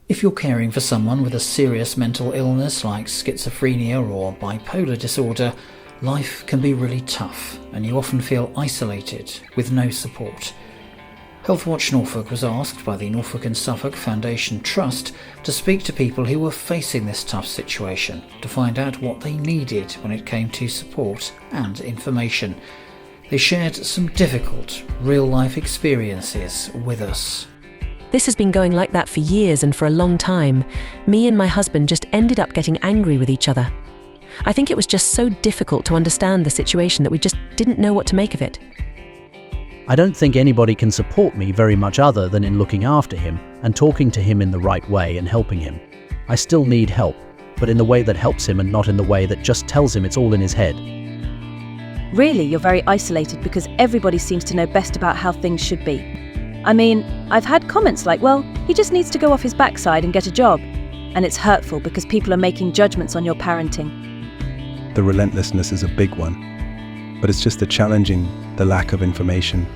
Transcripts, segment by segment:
If you're caring for someone with a serious mental illness like schizophrenia or bipolar disorder, life can be really tough and you often feel isolated with no support. Healthwatch Norfolk was asked by the Norfolk and Suffolk Foundation Trust to speak to people who were facing this tough situation to find out what they needed when it came to support and information. They shared some difficult, real-life experiences with us. This has been going like that for years and for a long time. Me and my husband just ended up getting angry with each other. I think it was just so difficult to understand the situation that we just didn't know what to make of it. I don't think anybody can support me very much other than in looking after him and talking to him in the right way and helping him. I still need help, but in the way that helps him and not in the way that just tells him it's all in his head. Really, you're very isolated because everybody seems to know best about how things should be. I mean, I've had comments like, well, he just needs to go off his backside and get a job. And it's hurtful because people are making judgments on your parenting. The relentlessness is a big one, but it's just the challenging, the lack of information,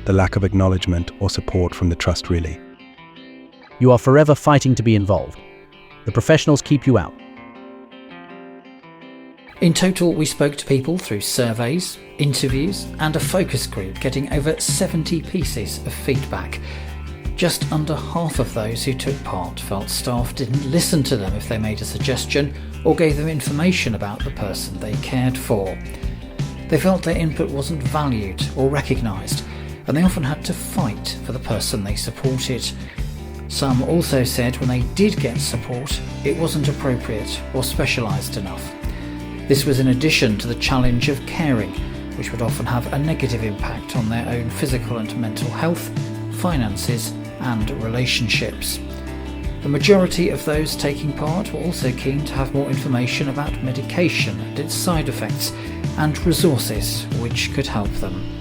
the lack of acknowledgement or support from the trust really. You are forever fighting to be involved. The professionals keep you out. In total, we spoke to people through surveys, interviews and a focus group, getting over 70 pieces of feedback. Just under half of those who took part felt staff didn't listen to them if they made a suggestion or gave them information about the person they cared for. They felt their input wasn't valued or recognised, and they often had to fight for the person they supported. Some also said when they did get support, it wasn't appropriate or specialised enough. This was in addition to the challenge of caring, which would often have a negative impact on their own physical and mental health, finances and relationships. The majority of those taking part were also keen to have more information about medication and its side effects and resources which could help them.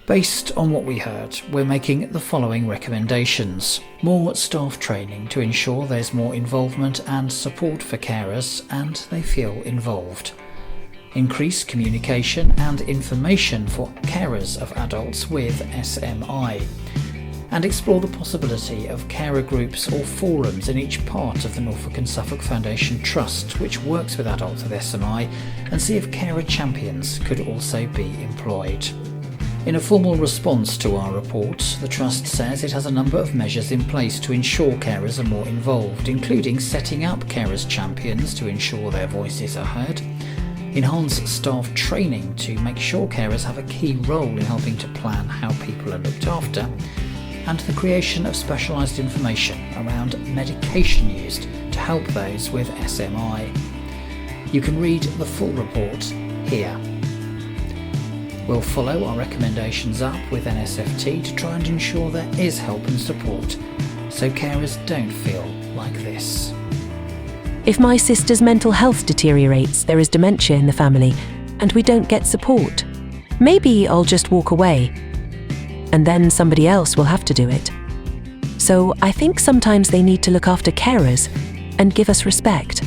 Based on what we heard, we're making the following recommendations. More staff training to ensure there's more involvement and support for carers and they feel involved. Increase communication and information for carers of adults with SMI. And explore the possibility of carer groups or forums in each part of the Norfolk and Suffolk Foundation Trust which works with adults with SMI, and see if carer champions could also be employed. In a formal response to our report, the Trust says it has a number of measures in place to ensure carers are more involved, including setting up carers champions to ensure their voices are heard, enhance staff training to make sure carers have a key role in helping to plan how people are looked after, and the creation of specialised information around medication used to help those with SMI. You can read the full report here. We'll follow our recommendations up with NSFT to try and ensure there is help and support, so carers don't feel like this. If my sister's mental health deteriorates, there is dementia in the family, and we don't get support, maybe I'll just walk away, and then somebody else will have to do it. So I think sometimes they need to look after carers and give us respect.